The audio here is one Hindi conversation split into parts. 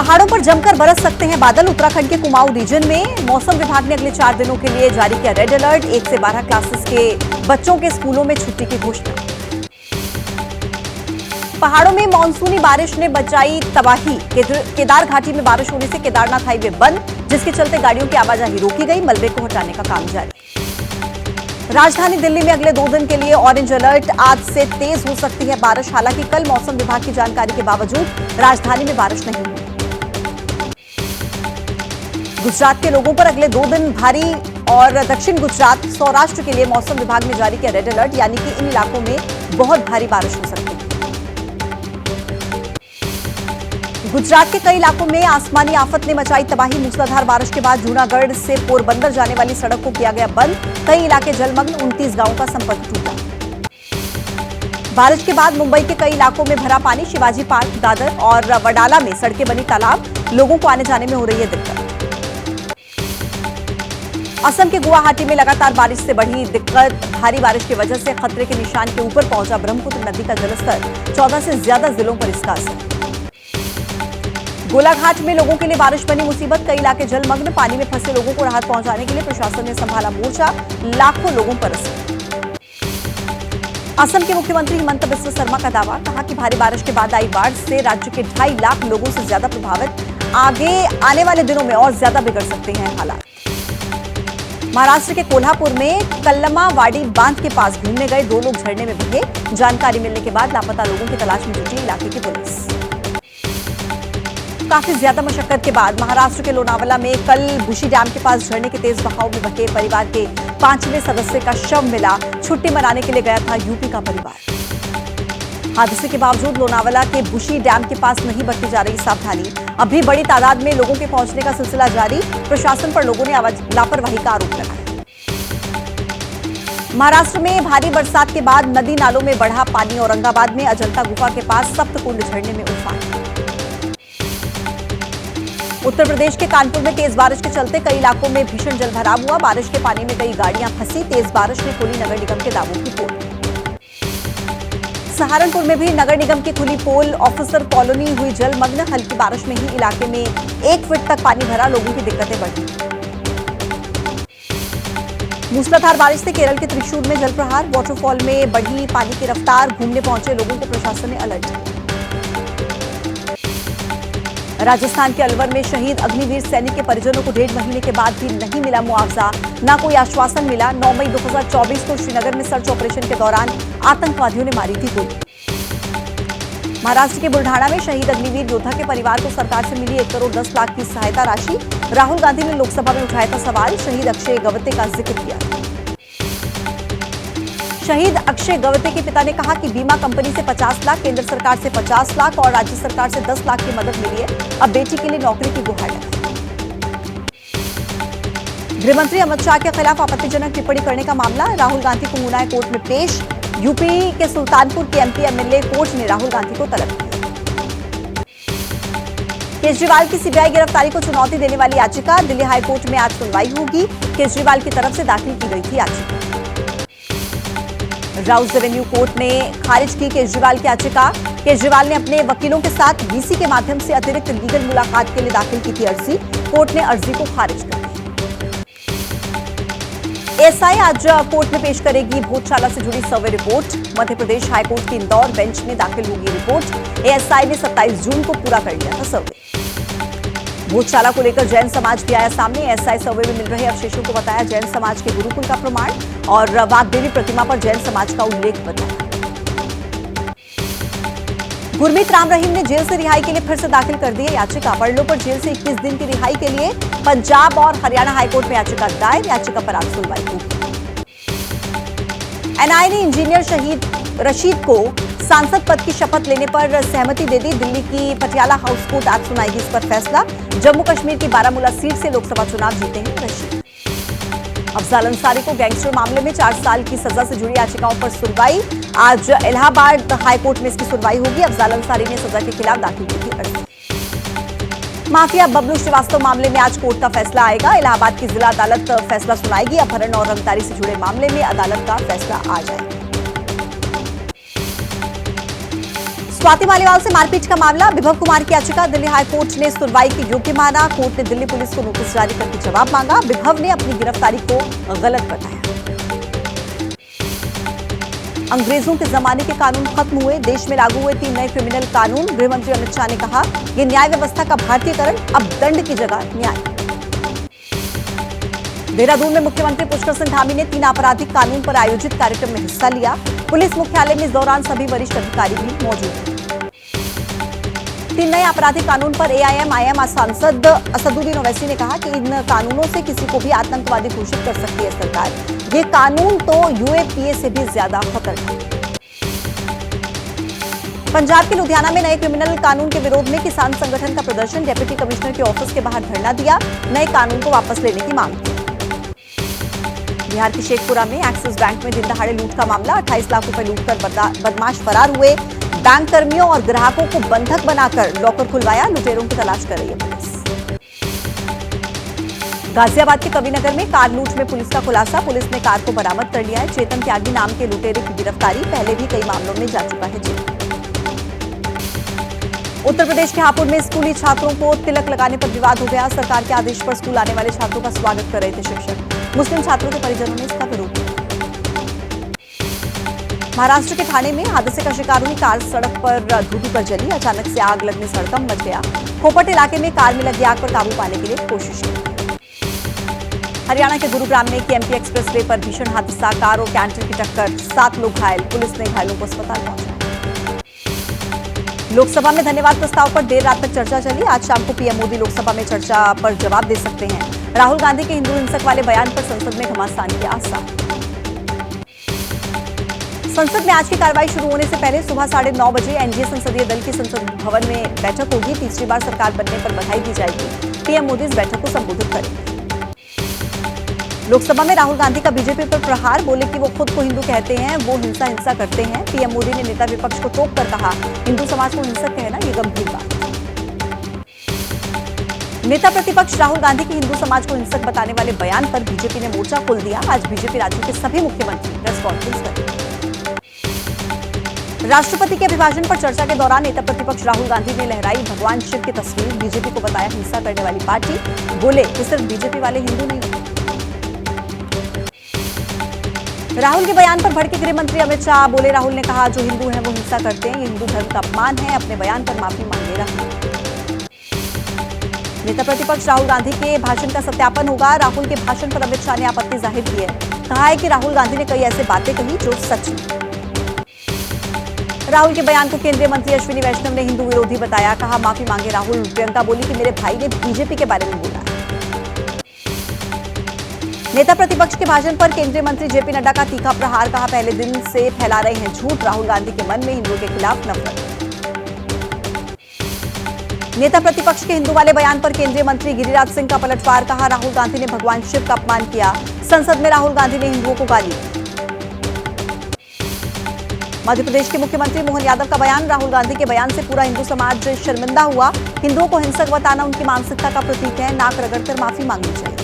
पहाड़ों पर जमकर बरस सकते हैं बादल। उत्तराखंड के कुमाऊं रीजन में मौसम विभाग ने अगले 4 दिनों के लिए जारी किया रेड अलर्ट। 1 से 12 क्लासेस के बच्चों के स्कूलों में छुट्टी की घोषणा। पहाड़ों में मानसूनी बारिश ने बचाई तबाही। केदार घाटी में बारिश होने से केदारनाथ हाईवे बंद, जिसके चलते गाड़ियों की आवाजाही रोकी गई। मलबे को हटाने का काम जारी। राजधानी दिल्ली में अगले 2 दिन के लिए ऑरेंज अलर्ट। आज से तेज हो सकती है बारिश। हालांकि कल मौसम विभाग की जानकारी के बावजूद राजधानी में बारिश नहीं हुई। गुजरात के लोगों पर अगले 2 दिन भारी और दक्षिण गुजरात सौराष्ट्र के लिए मौसम विभाग ने जारी किया रेड अलर्ट, यानी कि इन इलाकों में बहुत भारी बारिश हो सकती है। गुजरात के कई इलाकों में आसमानी आफत ने मचाई तबाही। मूसलाधार बारिश के बाद जूनागढ़ से पोरबंदर जाने वाली सड़क को किया गया बंद। कई इलाके जलमग्न। 29 गांवों का संपर्क टूटा। बारिश के बाद मुंबई के कई इलाकों में भरा पानी। शिवाजी पार्क, दादर और वडाला में सड़कें बनी तालाब। लोगों को आने जाने में हो रही है दिक्कत। असम के गुवाहाटी में लगातार बारिश से बढ़ी दिक्कत। भारी बारिश की वजह से खतरे के निशान के ऊपर पहुंचा ब्रह्मपुत्र नदी का जलस्तर। 14 से ज्यादा जिलों पर इसका असर। गोलाघाट में लोगों के लिए बारिश बनी मुसीबत। कई इलाके जलमग्न। पानी में फंसे लोगों को राहत पहुंचाने के लिए प्रशासन ने संभाला मोर्चा। लाखों लोगों पर असर। असम के मुख्यमंत्री हिमंत बिस्वा शर्मा का दावा। कहा कि भारी बारिश के बाद आई बाढ़ से राज्य के 2.5 लाख लोगों से ज्यादा प्रभावित। आगे आने वाले दिनों में और ज्यादा बिगड़ सकते हैं हालात। महाराष्ट्र के कोल्हापुर में कल्लमावाड़ी बांध के पास घूमने गए 2 लोग झरने में बहे। जानकारी मिलने के बाद लापता लोगों की तलाश में जुटी इलाके की पुलिस। काफी ज्यादा मशक्कत के बाद महाराष्ट्र के लोनावला में कल बुशी डैम के पास झरने के तेज बहाव में बहे परिवार के 5वें सदस्य का शव मिला। छुट्टी मनाने के लिए गया था यूपी का परिवार। हादसे के बावजूद लोनावला के बुशी डैम के पास नहीं बरती जा रही सावधानी। अभी बड़ी तादाद में लोगों के पहुंचने का सिलसिला जारी। प्रशासन पर लोगों ने लापरवाही का आरोप लगाया। महाराष्ट्र में भारी बरसात के बाद नदी नालों में बढ़ा पानी। औरंगाबाद में अजंता गुफा के पास सप्तकुंड झरने में उफान। उत्तर प्रदेश के कानपुर में तेज बारिश के चलते कई इलाकों में भीषण जलभराव हुआ। बारिश के पानी में कई गाड़ियां फंसी। तेज बारिश ने खोली नगर निगम के दावों की पोल। सहारनपुर में भी नगर निगम की खुली पोल। ऑफिसर कॉलोनी हुई जलमग्न। हल्की बारिश में ही इलाके में 1 फीट तक पानी भरा। लोगों की दिक्कतें बढ़ी। मूसलाधार बारिश से केरल के त्रिशूर में जलप्रहार। वाटरफॉल में बढ़ी पानी की रफ्तार। घूमने पहुंचे लोगों को प्रशासन ने अलर्ट किया। राजस्थान के अलवर में शहीद अग्निवीर सैनिक के परिजनों को 1.5 महीने के बाद भी नहीं मिला मुआवजा। न कोई आश्वासन मिला। 9 मई 2024 को श्रीनगर में सर्च ऑपरेशन के दौरान आतंकवादियों ने मारी थी गोली। महाराष्ट्र के बुल्ढाना में शहीद अग्निवीर योद्धा के परिवार को सरकार से मिली 1 करोड़ 10 लाख की सहायता राशि। राहुल गांधी ने लोकसभा में उठाया था सवाल। शहीद अक्षय गवते का जिक्र किया। शहीद अक्षय गवते के पिता ने कहा कि बीमा कंपनी से 50 लाख, केंद्र सरकार से 50 लाख और राज्य सरकार से 10 लाख की मदद मिली है। अब बेटी के लिए नौकरी की गुहार लगाई। गृहमंत्री अमित शाह के खिलाफ आपत्तिजनक टिप्पणी करने का मामला। राहुल गांधी को मुनाए कोर्ट में पेश। यूपी के सुल्तानपुर के एमपी एमएलए कोर्ट ने राहुल गांधी को तलब किया। केजरीवाल की सीबीआई गिरफ्तारी को चुनौती देने वाली याचिका। दिल्ली हाईकोर्ट में आज सुनवाई होगी। केजरीवाल की तरफ से दाखिल की गई थी याचिका। राउस रेवेन्यू कोर्ट ने खारिज की केजरीवाल की याचिका। केजरीवाल ने अपने वकीलों के साथ वीसी के माध्यम से अतिरिक्त लीगल मुलाकात के लिए दाखिल की थी अर्जी। कोर्ट ने अर्जी को खारिज कर दिया। एएसआई आज कोर्ट में पेश करेगी भोजशाला से जुड़ी survey report. Madhya Pradesh high court की इंदौर बेंच में दाखिल होगी रिपोर्ट। एएसआई ने 27 जून को पूरा कर लिया था सर्वे। भोजशाला को लेकर जैन समाज भी आया सामने। एएसआई सर्वे में मिल रहे अवशेषों को बताया जैन समाज के गुरुकुल का प्रमाण और वाग्देवी प्रतिमा पर जैन समाज का उल्लेख बताया। गुरमीत राम रहीम ने जेल से रिहाई के लिए फिर से दाखिल कर दी है याचिका। बड़लो पर जेल से 21 दिन की रिहाई के लिए पंजाब और हरियाणा हाईकोर्ट में याचिका दायर। याचिका पर आज सुनवाई होगी। एनआईए ने इंजीनियर शहीद रशीद को सांसद पद की शपथ लेने पर सहमति दे दी। दिल्ली की पटियाला हाउस कोर्ट आज सुनाएगी इस पर फैसला। जम्मू कश्मीर की बारामूला सीट से लोकसभा चुनाव जीते हैं रशीद। अफजाल अंसारी को गैंगस्टर मामले में 4 साल की सजा से जुड़ी याचिकाओं पर सुनवाई। आज इलाहाबाद हाईकोर्ट में इसकी सुनवाई होगी। अफजाल अंसारी ने सजा के खिलाफ दाखिल की थी अर्जी। माफिया बबलू श्रीवास्तव मामले में आज कोर्ट का फैसला आएगा। इलाहाबाद की जिला अदालत फैसला सुनाएगी। अपहरण और रंगदारी से जुड़े मामले में अदालत का फैसला आ जाएगा। स्वाति मालीवाल से मारपीट का मामला, विभव कुमार की याचिका दिल्ली हाईकोर्ट ने सुनवाई की योग्य माना। कोर्ट ने दिल्ली पुलिस को नोटिस जारी करके जवाब मांगा। विभव ने अपनी गिरफ्तारी को गलत बताया। अंग्रेजों के जमाने के कानून खत्म हुए, देश में लागू हुए 3 नए क्रिमिनल कानून। गृह मंत्री अमित शाह ने कहा, यह न्याय व्यवस्था का भारतीयकरण, अब दंड की जगह न्याय। देहरादून में मुख्यमंत्री पुष्कर सिंह धामी ने 3 आपराधिक कानून पर आयोजित कार्यक्रम में हिस्सा लिया। पुलिस मुख्यालय में इस दौरान सभी वरिष्ठ अधिकारी भी मौजूद थे। 3 नए आपराधिक कानून पर एआईएम सांसद असदुद्दीन ओवैसी ने कहा कि इन कानूनों से किसी को भी आतंकवादी घोषित कर सकती है सरकार। ये कानून तो यूएपीए से भी ज्यादा खतरनाक। पंजाब के लुधियाना में नए क्रिमिनल कानून के विरोध में किसान संगठन का प्रदर्शन, डिप्टी कमिश्नर के ऑफिस के बाहर धरना दिया, नए कानून को वापस लेने की मांग की। बिहार के शेखपुरा में एक्सिस बैंक में दिन दहाड़े लूट का मामला, 28 लाख रुपए लूटकर बदमाश फरार हुए। बैंक कर्मियों और ग्राहकों को बंधक बनाकर लॉकर खुलवाया, लुटेरों की तलाश कर रही है पुलिस। गाजियाबाद के कविनगर में कार लूट में पुलिस का खुलासा, पुलिस ने कार को बरामद कर लिया है। चेतन त्यागी नाम के लुटेरे की गिरफ्तारी, पहले भी कई मामलों में जा चुका है जेल। उत्तर प्रदेश के हापुड़ में स्कूली छात्रों को तिलक लगाने पर विवाद हो गया। सरकार के आदेश पर स्कूल आने वाले छात्रों का स्वागत कर रहे थे शिक्षक, मुस्लिम छात्रों के परिजनों ने इसका विरोध किया। महाराष्ट्र के ठाणे में हादसे का शिकार हुई कार सड़क पर धू कर जली, अचानक से आग लगने से हड़कंप मच गया। खोपट इलाके में कार में लगी आग पर काबू पाने के लिए कोशिश की। हरियाणा के गुरुग्राम में केएमपी एक्सप्रेस वे पर भीषण हादसा, कार और कैंटर की टक्कर, 7 लोग घायल, पुलिस ने घायलों को अस्पताल पहुंचाया। लोकसभा में धन्यवाद प्रस्ताव पर देर रात तक चर्चा चली। आज शाम को पीएम मोदी लोकसभा में चर्चा पर जवाब दे सकते हैं। राहुल गांधी के हिंदू हिंसक वाले बयान पर संसद में घमासान के आसार। संसद में आज की कार्रवाई शुरू होने से पहले सुबह 9:30 बजे एनडीए संसदीय दल की संसद भवन में बैठक होगी। तीसरी बार सरकार बनने पर बधाई दी जाएगी। पीएम मोदी इस बैठक को संबोधित करेंगे। लोकसभा में राहुल गांधी का बीजेपी पर प्रहार, बोले कि वो खुद को हिंदू कहते हैं, वो हिंसा करते हैं। पीएम मोदी ने नेता विपक्ष को टोक कर कहा, हिंदू समाज को हिंसक कहना ये गंभीर बात। नेता प्रतिपक्ष राहुल गांधी के हिंदू समाज को हिंसक बताने वाले बयान पर बीजेपी ने मोर्चा खोल दिया। आज बीजेपी राज्यों के सभी मुख्यमंत्री प्रेस कॉन्फ्रेंस करेंगे। राष्ट्रपति के अभिभाषण पर चर्चा के दौरान नेता प्रतिपक्ष राहुल गांधी ने लहराई भगवान शिव की तस्वीर, बीजेपी को बताया हिंसा करने वाली पार्टी, बोले कि सिर्फ बीजेपी वाले हिंदू नहीं। राहुल के बयान पर भड़के गृह मंत्री अमित शाह, बोले राहुल ने कहा जो हिंदू हैं वो हिंसा करते हैं, ये हिंदू धर्म का अपमान है, अपने बयान पर माफी मांगे राहुल। नेता प्रतिपक्ष राहुल गांधी के भाषण का सत्यापन होगा। राहुल के भाषण पर अमित शाह ने आपत्ति जाहिर की है, कहा है कि राहुल गांधी ने कई ऐसी बातें कही जो सच नहीं। राहुल के बयान को केंद्रीय मंत्री अश्विनी वैष्णव ने हिंदू विरोधी बताया, कहा माफी मांगे राहुल। प्रियंका बोली कि मेरे भाई ने बीजेपी के बारे में बोला। नेता प्रतिपक्ष के भाषण पर केंद्रीय मंत्री जेपी नड्डा का तीखा प्रहार, कहा पहले दिन से फैला रहे हैं झूठ, राहुल गांधी के मन में हिंदुओं के खिलाफ नफरत। नेता प्रतिपक्ष के हिंदू वाले बयान पर केंद्रीय मंत्री गिरिराज सिंह का पलटवार, कहा राहुल गांधी ने भगवान शिव का अपमान किया, संसद में राहुल गांधी ने हिंदुओं को गाली। मध्य प्रदेश के मुख्यमंत्री मोहन यादव का बयान, राहुल गांधी के बयान से पूरा हिंदू समाज शर्मिंदा हुआ, हिंदुओं को हिंसक बताना उनकी मानसिकता का प्रतीक है, नाक रगड़कर माफी मांगनी चाहिए।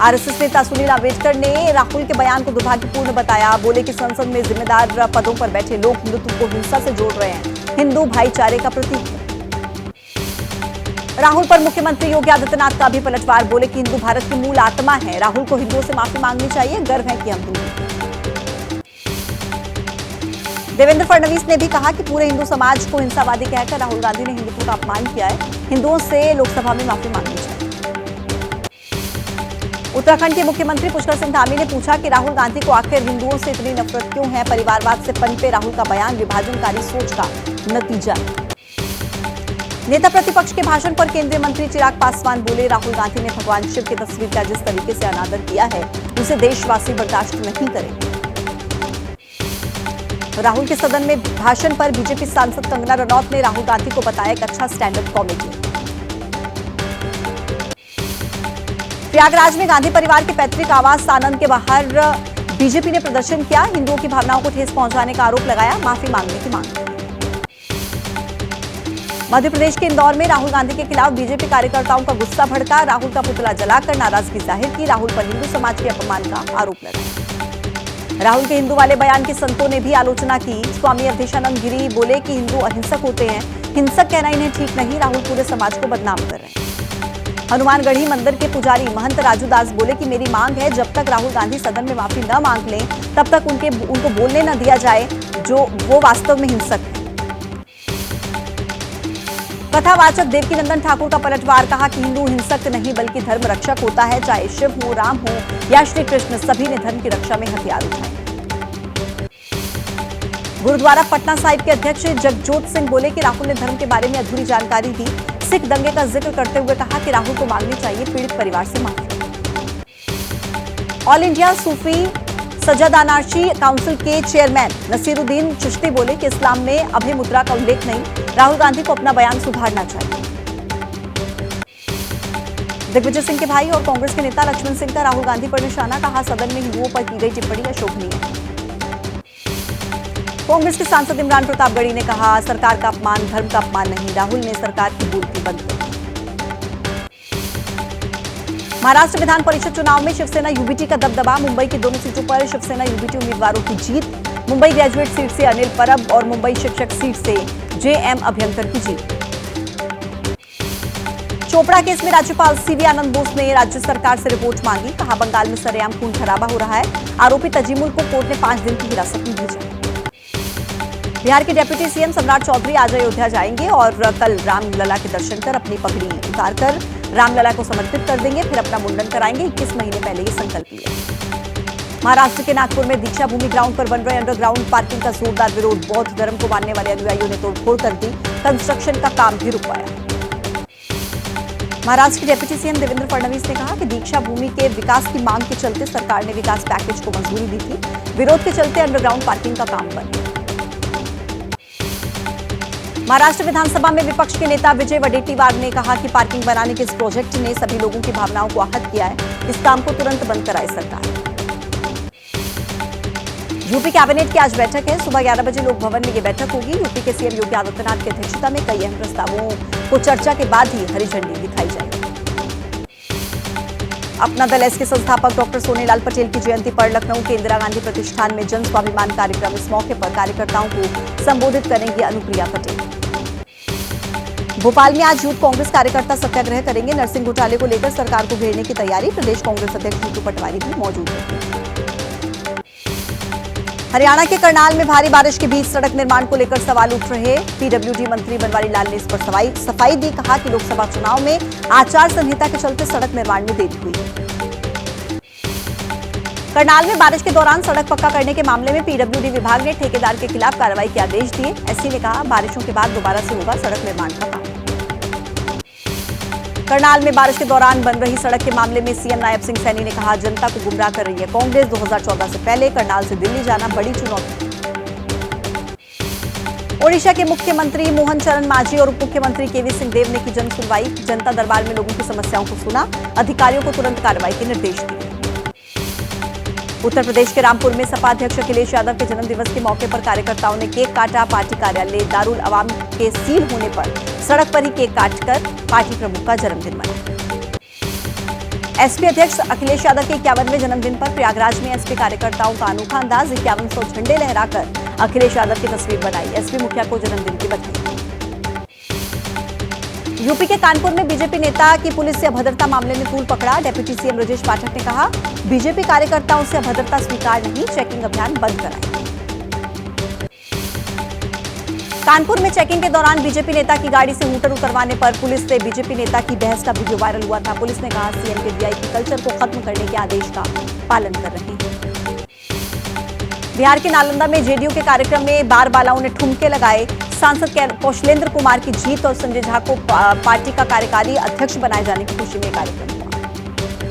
आरएसएस नेता सुनील अम्बेडकर ने राहुल के बयान को दुर्भाग्यपूर्ण बताया, बोले कि संसद में जिम्मेदार पदों पर बैठे लोग हिंदुत्व को हिंसा से जोड़ रहे हैं, हिंदू भाईचारे का प्रतीक है। राहुल पर मुख्यमंत्री योगी आदित्यनाथ का भी पलटवार, बोले कि हिंदू भारत की मूल आत्मा है, राहुल को हिंदुओं से माफी मांगनी चाहिए, गर्व है कि हम हिंदू। देवेंद्र फडणवीस ने भी कहा कि पूरे हिंदू समाज को हिंसावादी कहकर राहुल गांधी ने हिंदुत्व का अपमान किया है, हिंदुओं से लोकसभा में माफी मांगनी चाहिए। उत्तराखंड के मुख्यमंत्री पुष्कर सिंह धामी ने पूछा कि राहुल गांधी को आखिर हिंदुओं से इतनी नफरत क्यों है, परिवारवाद से पनपे राहुल का बयान विभाजनकारी सोच का नतीजा। नेता प्रतिपक्ष के भाषण पर केंद्रीय मंत्री चिराग पासवान बोले, राहुल गांधी ने भगवान शिव की तस्वीर का जिस तरीके से अनादर किया है उसे देशवासी बर्दाश्त नहीं करेंगे। राहुल के सदन में भाषण पर बीजेपी सांसद कंगना रनौत ने राहुल गांधी को बताया एक अच्छा स्टैंड अप कॉमेडी। प्रयागराज में गांधी परिवार के पैतृक आवास सानंद के बाहर बीजेपी ने प्रदर्शन किया, हिंदुओं की भावनाओं को ठेस पहुंचाने का आरोप लगाया, माफी मांगने की मांग। मध्य प्रदेश के इंदौर में राहुल गांधी के खिलाफ बीजेपी कार्यकर्ताओं का गुस्सा भड़का, राहुल का पुतला जलाकर नाराजगी जाहिर की, राहुल पर हिंदू समाज के अपमान का आरोप लगाया। राहुल के हिंदू वाले बयान की संतों ने भी आलोचना की। स्वामी अवधेशानंद गिरी बोले कि हिंदू अहिंसक होते हैं, हिंसक कहना इन्हें ठीक नहीं। राहुल पूरे समाज को बदनाम कर रहे हैं। हनुमानगढ़ी मंदिर के पुजारी महंत राजू दास बोले कि मेरी मांग है, जब तक राहुल गांधी सदन में माफी न मांग लें तब तक उनको बोलने न दिया जाए जो वो वास्तव में हिंसक है। कथावाचक देवकीनंदन ठाकुर का पलटवार, कहा कि हिंदू हिंसक नहीं बल्कि धर्म रक्षक होता है। चाहे शिव हो, राम हो या श्री कृष्ण, सभी ने धर्म की रक्षा में हथियार उठाए। गुरुद्वारा पटना साहिब के अध्यक्ष जगजोत सिंह बोले कि राहुल ने धर्म के बारे में अधूरी जानकारी दी। सिख दंगे का जिक्र करते हुए कहा कि राहुल को मांगनी चाहिए पीड़ित परिवार से माफी। ऑल इंडिया सूफी सज्जादानाशी काउंसिल के चेयरमैन नसीरुद्दीन चिश्ती बोले कि इस्लाम में अभय मुद्रा का उल्लेख नहीं। राहुल गांधी को अपना बयान सुधारना चाहिए। दिग्विजय सिंह के भाई और कांग्रेस के नेता लक्ष्मण सिंह का राहुल गांधी पर निशाना, कहा सदन में हिंदुओं पर की गई टिप्पणी अशोभनीय। कांग्रेस के सांसद इमरान प्रतापगढ़ी ने कहा सरकार का अपमान धर्म का अपमान नहीं। राहुल ने सरकार की बोलती बंद कर दी। महाराष्ट्र विधान परिषद चुनाव में शिवसेना यूबीटी का दबदबा। मुंबई की दोनों सीटों पर शिवसेना यूबीटी उम्मीदवारों की जीत। मुंबई ग्रेजुएट सीट से अनिल परब और मुंबई शिक्षक सीट से जेएम अभ्यंकर की जीत। चोपड़ा केस में राज्यपाल सीवी आनंद बोस ने राज्य सरकार से रिपोर्ट मांगी। कहा बंगाल में सरेआम खून खराबा हो रहा है। आरोपी तजीमुल को कोर्ट ने 5 दिन की हिरासत में भेजा। बिहार के डिप्टी सीएम सम्राट चौधरी आज अयोध्या जाएंगे और कल रामलला के दर्शन कर अपनी पगड़ी उतारकर रामलला को समर्पित कर देंगे। फिर अपना मुंडन कराएंगे। 21 महीने पहले ये संकल्प लिया। महाराष्ट्र के नागपुर में दीक्षा भूमि ग्राउंड पर बन रहे अंडरग्राउंड पार्किंग का जोरदार विरोध। बौद्ध धर्म को मानने वाले अनुयायियों ने तोड़फोड़ कर दी। कंस्ट्रक्शन का काम भी रुकवाया। महाराष्ट्र के डिप्टी सीएम देवेंद्र फडणवीस ने कहा कि दीक्षा भूमि के विकास की मांग के चलते सरकार ने विकास पैकेज को मंजूरी दी थी। विरोध के चलते अंडरग्राउंड पार्किंग का काम बंद। महाराष्ट्र विधानसभा में विपक्ष के नेता विजय वडेट्टीवार ने कहा कि पार्किंग बनाने के इस प्रोजेक्ट ने सभी लोगों की भावनाओं को आहत किया है। इस काम को तुरंत बंद कराए सरकार। यूपी कैबिनेट की आज बैठक है। सुबह 11 बजे लोक भवन में ये बैठक होगी। यूपी के सीएम योगी आदित्यनाथ की अध्यक्षता में कई अहम प्रस्तावों को चर्चा के बाद ही हरी झंडी दिखाई जाएगी। अपना दल एस के संस्थापक डॉक्टर सोनेलाल पटेल की जयंती पर लखनऊ के इंदिरा गांधी प्रतिष्ठान में जन स्वाभिमान कार्यक्रम। इस मौके पर कार्यकर्ताओं को संबोधित करेंगी अनुप्रिया पटेल। भोपाल में आज यूथ कांग्रेस कार्यकर्ता सत्याग्रह करेंगे। नर्सिंग घोटाले को लेकर सरकार को घेरने की तैयारी। प्रदेश कांग्रेस अध्यक्ष जीतू पटवारी भी मौजूद हैं। हरियाणा के करनाल में भारी बारिश के बीच सड़क निर्माण को लेकर सवाल उठ रहे। पीडब्ल्यूडी मंत्री बनवारी लाल ने इस पर सफाई दी। कहा कि लोकसभा चुनाव में आचार संहिता के चलते सड़क निर्माण में देरी हुई। करनाल में बारिश के दौरान सड़क पक्का करने के मामले में पीडब्ल्यूडी विभाग ने ठेकेदार के खिलाफ कार्रवाई के आदेश दिए। एससी ने कहा बारिशों के बाद दोबारा से होगा सड़क निर्माण का काम। करनाल में बारिश के दौरान बन रही सड़क के मामले में सीएम नायब सिंह सैनी ने कहा जनता को गुमराह कर रही है कांग्रेस। 2014 से पहले करनाल से दिल्ली जाना बड़ी चुनौती। ओडिशा के मुख्यमंत्री मोहन चरण मांझी और उप मुख्यमंत्री केवी सिंह देव ने की जन सुनवाई। जनता दरबार में लोगों की समस्याओं को सुना। अधिकारियों को तुरंत कार्रवाई के निर्देश दिए। उत्तर प्रदेश के रामपुर में सपा अध्यक्ष अखिलेश यादव के जन्मदिवस के मौके पर कार्यकर्ताओं ने केक काटा। पार्टी कार्यालय दारुल अवाम के सील होने पर सड़क पर ही केक काटकर पार्टी प्रमुख का जन्मदिन मनाया। एसपी अध्यक्ष अखिलेश यादव के 51वें जन्मदिन पर प्रयागराज में एसपी कार्यकर्ताओं का अनोखा अंदाज। 5100 झंडे लहराकर अखिलेश यादव की तस्वीर बनाई। एसपी मुखिया को जन्मदिन की बधाई। यूपी के कानपुर में बीजेपी नेता की पुलिस से अभद्रता मामले में तूल पकड़ा। डिप्टी सीएम ब्रजेश पाठक ने कहा बीजेपी कार्यकर्ताओं से अभद्रता स्वीकार नहीं, चेकिंग अभियान बंद कराएं। कानपुर में चेकिंग के दौरान बीजेपी नेता की गाड़ी से हूटर उतरवाने पर पुलिस से बीजेपी नेता की बहस का वीडियो वायरल हुआ था। पुलिस ने कहा सीएम के वीआईपी कल्चर को खत्म करने के आदेश का पालन कर रहे हैं। बिहार के नालंदा में जेडीयू के कार्यक्रम में बारबालाओं ने ठुमके लगाए। सांसद कौशलेंद्र कुमार की जीत और संजय झा को पार्टी का कार्यकारी अध्यक्ष बनाए जाने की खुशी में कार्यक्रम